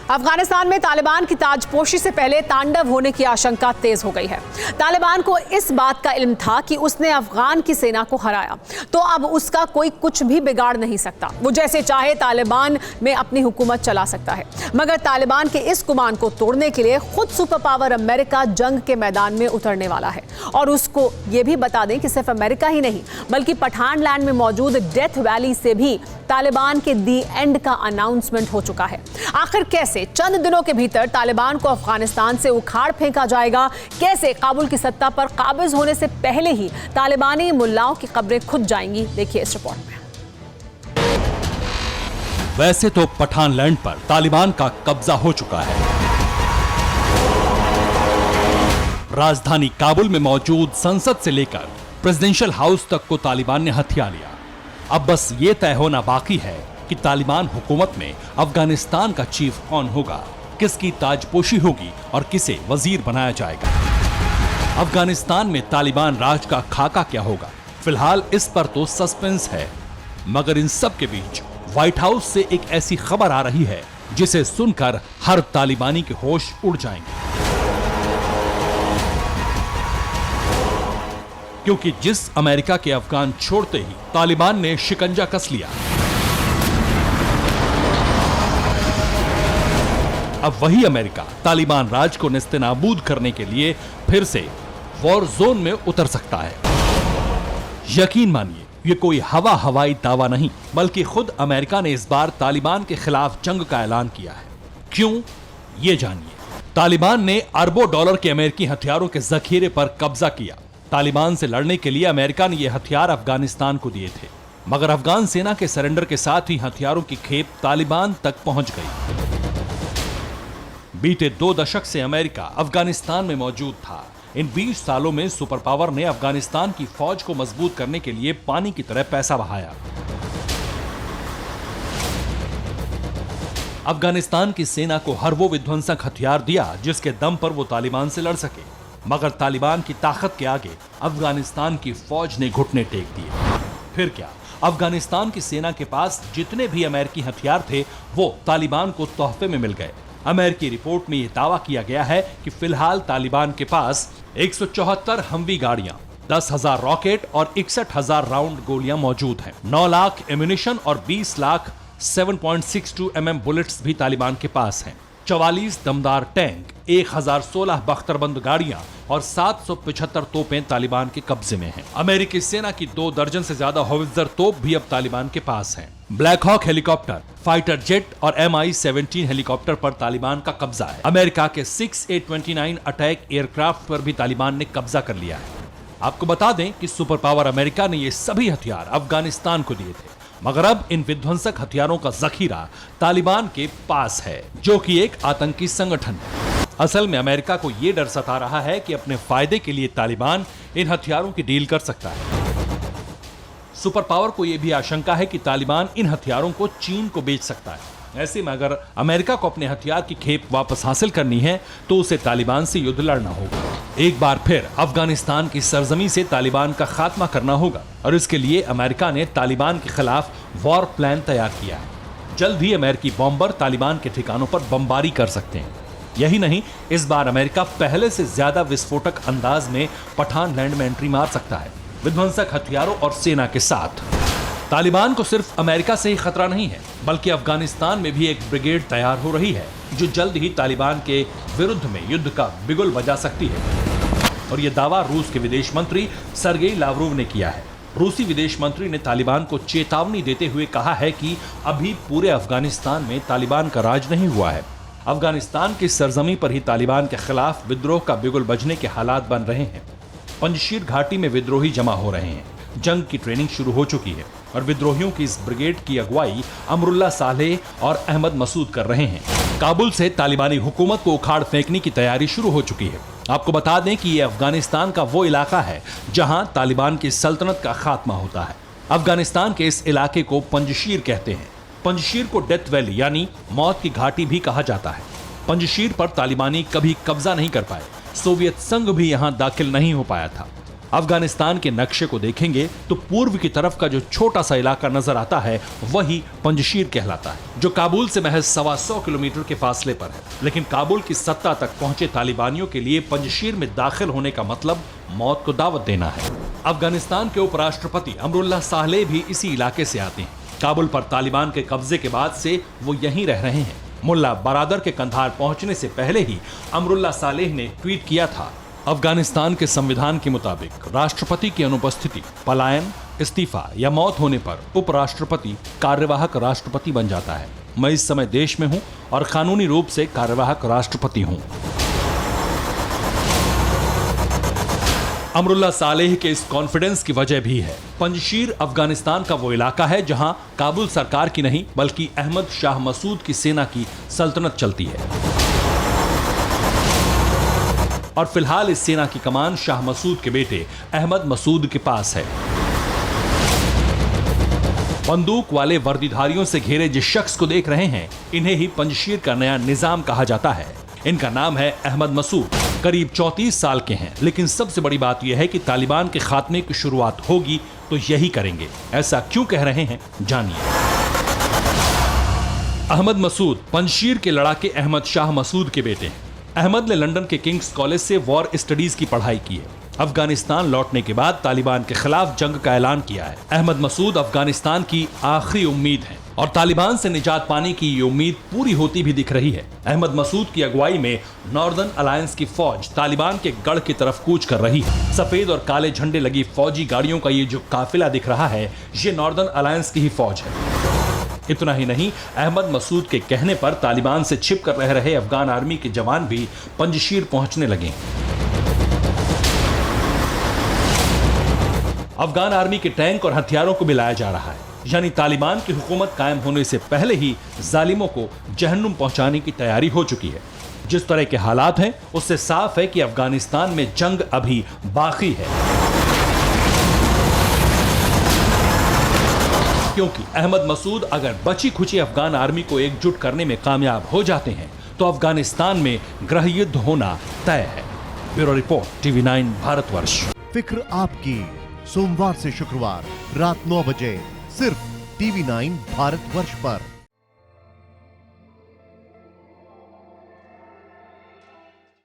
अफगानिस्तान में तालिबान की ताजपोशी से पहले तांडव होने की आशंका तेज हो गई है। तालिबान को इस बात का इल्म था कि उसने अफगान की सेना को हराया, तो अब उसका कोई कुछ भी बिगाड़ नहीं सकता। वो जैसे चाहे तालिबान में अपनी हुकूमत चला सकता है। मगर तालिबान के इस गुमान को तोड़ने के लिए खुद सुपर पावर अमेरिका जंग के मैदान में उतरने वाला है। और उसको ये भी बता दें कि सिर्फ अमेरिका ही नहीं बल्कि पठान लैंड में मौजूद डेथ वैली से भी तालिबान के दी एंड का अनाउंसमेंट हो चुका है। आखिर कैसे चंद दिनों के भीतर तालिबान को अफगानिस्तान से उखाड़ फेंका जाएगा, कैसे काबुल की सत्ता पर काबिज होने से पहले ही तालिबानी मुल्लाओं की कब्रें खुद जाएंगी, देखिए इस रिपोर्ट में। वैसे तो पठान लैंड पर तालिबान का कब्जा हो चुका है। राजधानी काबुल में मौजूद संसद से लेकर प्रेसिडेंशियल हाउस तक को तालिबान ने हथिया लिया। अब बस ये तय होना बाकी है कि तालिबान हुकूमत में अफगानिस्तान का चीफ कौन होगा, किसकी ताजपोशी होगी और किसे वजीर बनाया जाएगा। अफगानिस्तान में तालिबान राज का खाका क्या होगा, फिलहाल इस पर तो सस्पेंस है। मगर इन सब के बीच व्हाइट हाउस से एक ऐसी खबर आ रही है जिसे सुनकर हर तालिबानी के होश उड़ जाएंगे। क्योंकि जिस अमेरिका के अफगान छोड़ते ही तालिबान ने शिकंजा कस लिया, अब वही अमेरिका तालिबान राज को नेस्तनाबूद करने के लिए फिर से वॉर जोन में उतर सकता है। यकीन मानिए ये कोई हवाई दावा नहीं, बल्कि खुद अमेरिका ने इस बार तालिबान के खिलाफ जंग का ऐलान किया है। क्यों, ये जानिए। तालिबान ने अरबों डॉलर के अमेरिकी हथियारों के जखीरे पर कब्जा किया। तालिबान से लड़ने के लिए अमेरिका ने ये हथियार अफगानिस्तान को दिए थे, मगर अफगान सेना के सरेंडर के साथ ही हथियारों की खेप तालिबान तक पहुंच गई। बीते 2 दशक से अमेरिका अफगानिस्तान में मौजूद था। इन 20 सालों में सुपर पावर ने अफगानिस्तान की फौज को मजबूत करने के लिए पानी की तरह पैसा बहाया। अफगानिस्तान की सेना को हर वो विध्वंसक हथियार दिया जिसके दम पर वो तालिबान से लड़ सके। मगर तालिबान की ताकत के आगे अफगानिस्तान की फौज ने घुटने टेक दिए। फिर क्या, अफगानिस्तान की सेना के पास जितने भी अमेरिकी हथियार थे वो तालिबान को तोहफे में मिल गए। अमेरिकी रिपोर्ट में यह दावा किया गया है कि फिलहाल तालिबान के पास 174 हमवी गाड़ियां, 10,000 रॉकेट और 61,000 राउंड गोलियां मौजूद हैं। 9 लाख एम्यूनिशन और 20 लाख 7.62 mm बुलेट्स भी तालिबान के पास हैं। 44 दमदार टैंक, 1016 बख्तरबंद गाड़ियां और 775 तोपें तालिबान के कब्जे में हैं। अमेरिकी सेना की 2 दर्जन से ज्यादा होवित्जर तोप भी अब तालिबान के पास हैं। Black Hawk helicopter, fighter jet और MI-17 हेलीकॉप्टर पर तालिबान का कब्जा है। अमेरिका के 6A-29 अटैक एयरक्राफ्ट पर भी तालिबान ने कब्जा कर लिया है। आपको बता दें कि सुपर पावर अमेरिका ने ये सभी हथियार अफगानिस्तान को दिए थे, मगर अब इन विध्वंसक हथियारों का जखीरा तालिबान के पास है, जो कि एक आतंकी संगठन है। असल में अमेरिका को यह डर सता रहा है कि अपने फायदे के लिए तालिबान इन हथियारों की डील कर सकता है। सुपर पावर को यह भी आशंका है कि तालिबान इन हथियारों को चीन को बेच सकता है। ऐसे में अगर अमेरिका को अपने हथियार की खेप वापस हासिल करनी है तो उसे तालिबान से युद्ध लड़ना होगा। एक बार फिर अफगानिस्तान की सरजमी से तालिबान का खात्मा करना होगा और इसके लिए अमेरिका ने तालिबान के खिलाफ वॉर प्लान तैयार किया है। जल्द ही अमेरिकी बॉम्बर तालिबान के ठिकानों पर बमबारी कर सकते हैं। यही नहीं, इस बार अमेरिका पहले से ज्यादा विस्फोटक अंदाज में पठान लैंड में एंट्री मार सकता है, विध्वंसक हथियारों और सेना के साथ। तालिबान को सिर्फ अमेरिका से ही खतरा नहीं है, बल्कि अफगानिस्तान में भी एक ब्रिगेड तैयार हो रही है जो जल्द ही तालिबान के विरुद्ध में युद्ध का बिगुल बजा सकती है। और यह दावा रूस के विदेश मंत्री सर्गेई लावरोव ने किया है। रूसी विदेश मंत्री ने तालिबान को चेतावनी देते हुए कहा है कि अभी पूरे अफगानिस्तान में तालिबान का राज नहीं हुआ है। अफगानिस्तान की सरजमी पर ही तालिबान के खिलाफ विद्रोह का बिगुल बजने के हालात बन रहे हैं। पंजशीर घाटी में विद्रोही जमा हो रहे हैं, जंग की ट्रेनिंग शुरू हो चुकी है और विद्रोहियों की इस ब्रिगेड की अगुवाई अमरुल्ला सालेह और अहमद मसूद कर रहे हैं। काबुल से तालिबानी हुकूमत को उखाड़ फेंकने की तैयारी शुरू हो चुकी है। आपको बता दें कि यह अफगानिस्तान का वो इलाका है जहां तालिबान की सल्तनत का खात्मा होता है। अफगानिस्तान के इस इलाके को पंजशीर कहते हैं। पंजशीर को डेथ वैली यानी मौत की घाटी भी कहा जाता है। पंजशीर पर तालिबानी कभी कब्जा नहीं कर पाए। सोवियत संघ भी यहां दाखिल नहीं हो पाया था। अफगानिस्तान के नक्शे को देखेंगे तो पूर्व की तरफ का जो छोटा सा इलाका नजर आता है वही पंजशीर कहलाता है, जो काबुल से महज 125 किलोमीटर के फासले पर है। लेकिन काबुल की सत्ता तक पहुंचे तालिबानियों के लिए पंजशीर में दाखिल होने का मतलब मौत को दावत देना है। अफगानिस्तान के उपराष्ट्रपति अमरुल्लाह सालेह भी इसी इलाके से आते हैं। काबुल पर तालिबान के कब्जे के बाद से वो यहीं रह रहे हैं। मुल्ला बरादर के कंधार पहुंचने से पहले ही अमरुल्लाह सालेह ने ट्वीट किया था, अफगानिस्तान के संविधान के मुताबिक राष्ट्रपति की अनुपस्थिति, पलायन, इस्तीफा या मौत होने पर उपराष्ट्रपति कार्यवाहक राष्ट्रपति बन जाता है। मैं इस समय देश में हूं और कानूनी रूप से कार्यवाहक राष्ट्रपति हूं। अमरुल्लाह सालेह के इस कॉन्फिडेंस की वजह भी है। पंजशीर अफगानिस्तान का वो इलाका है जहां काबुल सरकार की नहीं बल्कि अहमद शाह मसूद की सेना की सल्तनत चलती है और फिलहाल इस सेना की कमान शाह मसूद के बेटे अहमद मसूद के पास है। बंदूक वाले वर्दीधारियों से घिरे जिस शख्स को देख रहे हैं, इन्हें ही पंजशीर का नया निजाम कहा जाता है। इनका नाम है अहमद मसूद। करीब 34 साल के हैं, लेकिन सबसे बड़ी बात यह है कि तालिबान के खात्मे की शुरुआत होगी तो यही करेंगे। ऐसा क्यों कह रहे हैं, जानिए। अहमद मसूद पंजशीर के लड़ाके अहमद शाह मसूद के बेटे हैं। अहमद ने लंदन के किंग्स कॉलेज से वॉर स्टडीज की पढ़ाई की है। अफगानिस्तान लौटने के बाद तालिबान के खिलाफ जंग का ऐलान किया है। अहमद मसूद अफगानिस्तान की आखिरी उम्मीद है और तालिबान से निजात पाने की ये उम्मीद पूरी होती भी दिख रही है। अहमद मसूद की अगुवाई में नॉर्दर्न अलायंस की फौज तालिबान के गढ़ की तरफ कूच कर रही है। सफेद और काले झंडे लगी फौजी गाड़ियों का ये जो काफिला दिख रहा है, ये नॉर्दर्न अलायंस की ही फौज है। इतना ही नहीं, अहमद मसूद के कहने पर तालिबान से छिप कर रह रहे अफगान आर्मी के जवान भी पंजशीर पहुंचने लगे। अफगान आर्मी के टैंक और हथियारों को भी लाया जा रहा है, यानी तालिबान की हुकूमत कायम होने से पहले ही जालिमों को जहन्नुम पहुंचाने की तैयारी हो चुकी है। जिस तरह के हालात हैं, उससे साफ है कि अफगानिस्तान में जंग अभी बाकी है, क्योंकि अहमद मसूद अगर बची खुची अफगान आर्मी को एकजुट करने में कामयाब हो जाते हैं तो अफगानिस्तान में गृह युद्ध होना तय है। Bureau report, TV9 Bharatvarsh. फिक्र आपकी, सोमवार से शुक्रवार रात 9 बजे सिर्फ TV9 भारतवर्ष पर।